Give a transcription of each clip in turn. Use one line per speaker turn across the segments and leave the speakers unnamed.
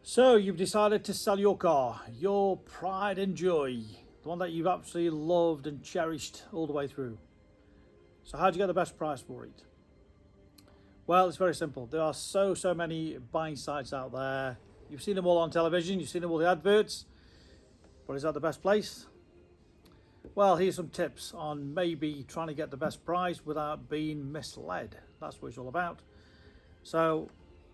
So you've decided to sell your car, your pride and joy, the one that you've absolutely loved and cherished all the way through. So how do you get the best price for it? Well, it's very simple. There are so many buying sites out there. You've seen them all on television, you've seen them all the adverts, but is that the best place? Well, here's some tips on maybe trying to get the best price without being misled. That's what it's all about. So,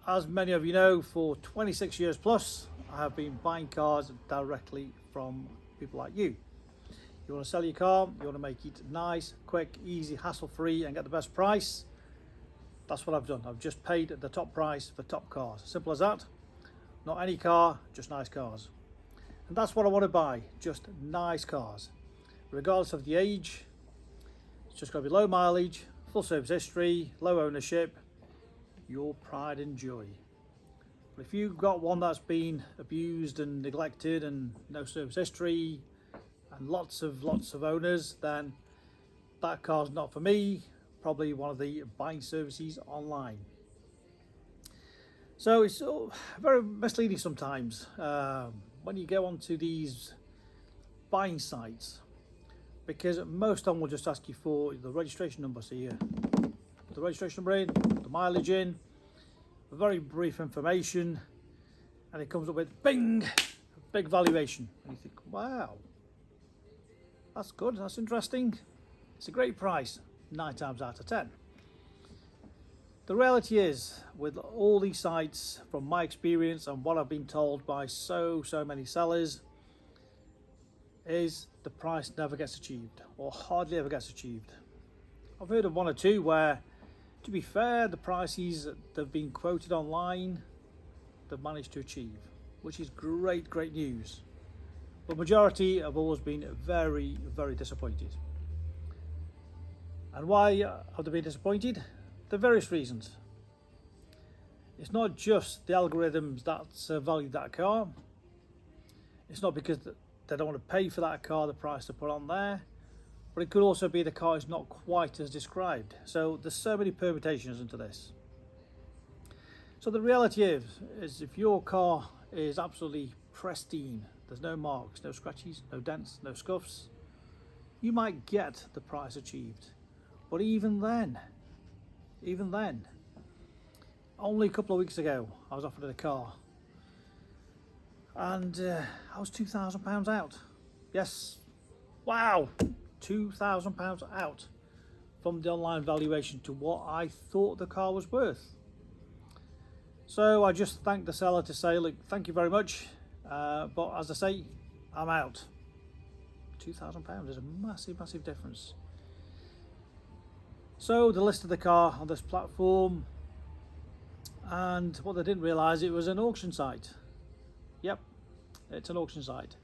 as many of you know, for 26 years plus, I have been buying cars directly from people like you. You want to sell your car, you want to make it nice, quick, easy, hassle-free and get the best price. That's what I've done. I've just paid the top price for top cars. Simple as that. Not any car, just nice cars. And that's what I want to buy, just nice cars. Regardless of the age, it's just got to be low mileage, full service history, low ownership, your pride and joy. But if you've got one that's been abused and neglected and no service history and lots of owners, then that car's not for me. Probably one of the buying services online. So it's very misleading sometimes when you go onto these buying sites, because most of them will just ask you for the registration number. So you put the registration number in, the mileage in, very brief information, and it comes up with bing, big valuation. And you think, wow, that's good, that's interesting. It's a great price, 9 times out of 10. The reality is, with all these sites, from my experience and what I've been told by so many sellers, is the price never gets achieved, or hardly ever gets achieved. I've heard of one or two where, to be fair, the prices that have been quoted online, they've managed to achieve, which is great news. But majority have always been very disappointed. And why have they been disappointed? There are various reasons. It's not just the algorithms that value that car. It's not because they don't want to pay for that car the price to put on there, but it could also be the car is not quite as described. So there's so many permutations into this. So the reality is if your car is absolutely pristine, there's no marks, no scratches, no dents, no scuffs, you might get the price achieved. But even then, only a couple of weeks ago I was offered a car, and I was £2,000 out. Yes, wow, £2,000 out from the online valuation to what I thought the car was worth. So I just thanked the seller to say, look, thank you very much, but as I say, I'm out. £2,000 is a massive difference. So they listed the car on this platform, and what they didn't realise, it was an auction site. Yep, it's an auction site.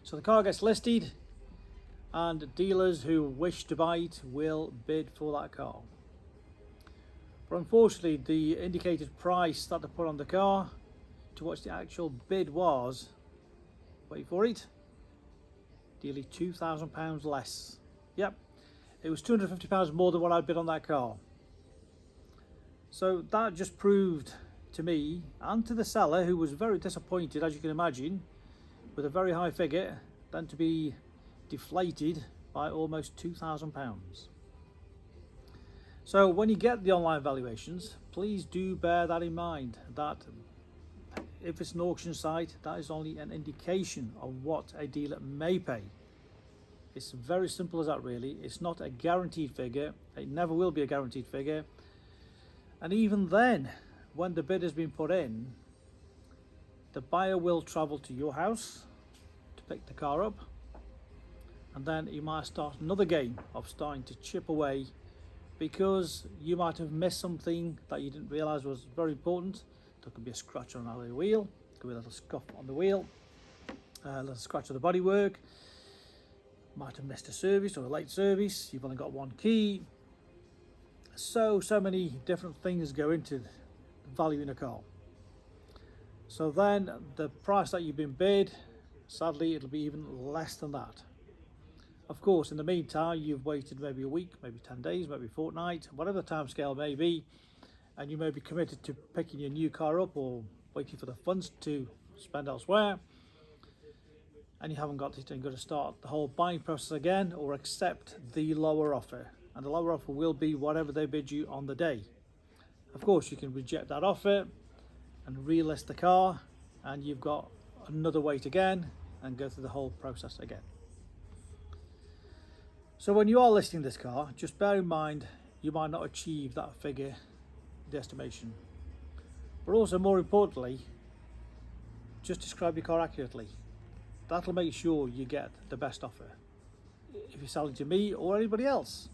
So the car gets listed, and dealers who wish to buy it will bid for that car. But unfortunately, the indicated price that they put on the car to what the actual bid was, wait for it, nearly £2,000 less. Yep, it was £250 more than what I'd bid on that car. So that just proved to me and to the seller, who was very disappointed, as you can imagine, with a very high figure, then to be deflated by almost £2,000. So when you get the online valuations, please do bear that in mind, that if it's an auction site, that is only an indication of what a dealer may pay. It's very simple as that, really. It's not a guaranteed figure. It never will be a guaranteed figure. And even then, when the bid has been put in, the buyer will travel to your house to pick the car up, and then you might start another game of starting to chip away, because you might have missed something that you didn't realise was very important. There could be a scratch on the wheel, there could be a little scuff on the wheel, a little scratch on the bodywork, might have missed a service or a late service, you've only got one key. So many different things go into valuing a car. So then the price that you've been bid, sadly it'll be even less than that. Of course, in the meantime, you've waited maybe a week, maybe 10 days, maybe a fortnight, whatever the time scale may be, and you may be committed to picking your new car up or waiting for the funds to spend elsewhere, and you haven't got it, and you've got to start the whole buying process again or accept the lower offer. And the lower offer will be whatever they bid you on the day. Of course, you can reject that offer and relist the car, and you've got another wait again and go through the whole process again. So when you are listing this car, just bear in mind you might not achieve that figure, the estimation. But also, more importantly, just describe your car accurately. That'll make sure you get the best offer if you're selling to me or anybody else.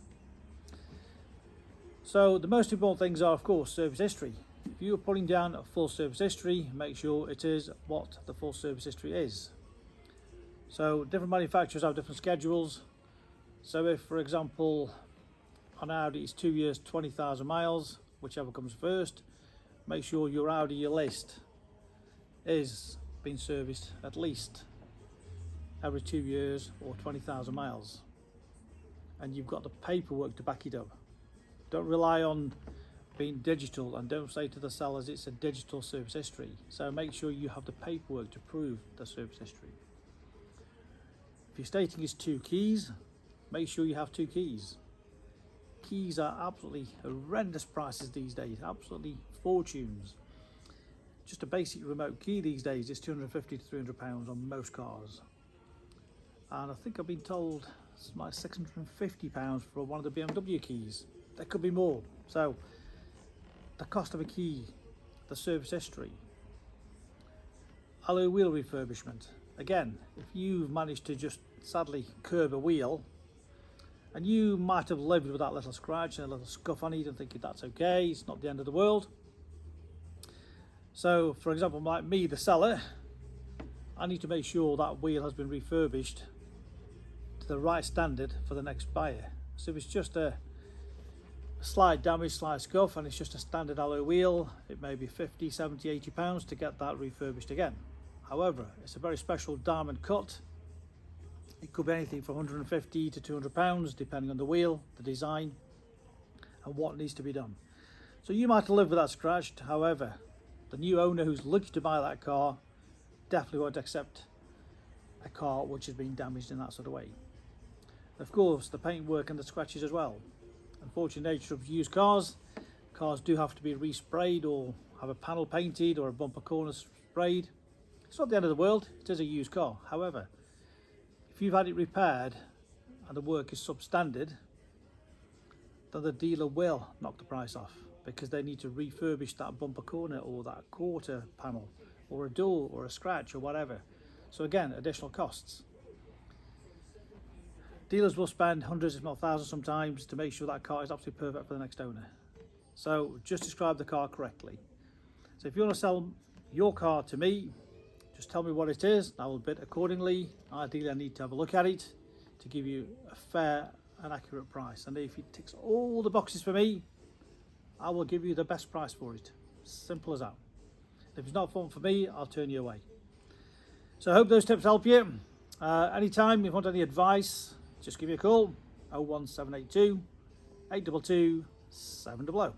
So the most important things are, of course, service history. If you're putting down a full service history, make sure it is what the full service history is. So different manufacturers have different schedules. So if, for example, on Audi it's 2 years, 20,000 miles, whichever comes first, make sure your Audi you list is being serviced at least every 2 years or 20,000 miles. And you've got the paperwork to back it up. Don't rely on being digital, and don't say to the sellers it's a digital service history. So make sure you have the paperwork to prove the service history. If you're stating it's 2 keys, make sure you have 2 keys. Keys are absolutely horrendous prices these days, absolutely fortunes. Just a basic remote key these days is £250 to £300 on most cars. And I think I've been told it's like £650 for one of the BMW keys. There could be more. So the cost of a key, the service history, alloy wheel refurbishment. Again, if you've managed to just sadly curb a wheel, and you might have lived with that little scratch and a little scuff on it and thinking that's okay, it's not the end of the world. So for example, like me, the seller, I need to make sure that wheel has been refurbished to the right standard for the next buyer. So if it's just a slight damage, slight scuff, and it's just a standard alloy wheel, it may be 50, 70, 80 pounds to get that refurbished again. However, it's a very special diamond cut. It could be anything from 150 to 200 pounds depending on the wheel, the design, and what needs to be done. So you might live with that scratch. However, the new owner who's looking to buy that car definitely won't accept a car which has been damaged in that sort of way. Of course, the paintwork and the scratches as well. Unfortunate nature of used cars, cars do have to be resprayed or have a panel painted or a bumper corner sprayed. It's not the end of the world, it is a used car. However, if you've had it repaired and the work is substandard, then the dealer will knock the price off because they need to refurbish that bumper corner or that quarter panel or a door or a scratch or whatever. So again, additional costs. Dealers will spend hundreds if not thousands sometimes to make sure that car is absolutely perfect for the next owner. So just describe the car correctly. So if you want to sell your car to me, just tell me what it is, I will bid accordingly. Ideally I need to have a look at it to give you a fair and accurate price. And if it ticks all the boxes for me, I will give you the best price for it. Simple as that. If it's not fun for me, I'll turn you away. So I hope those tips help you. Anytime if you want any advice, just give me a call, 01782 822 700.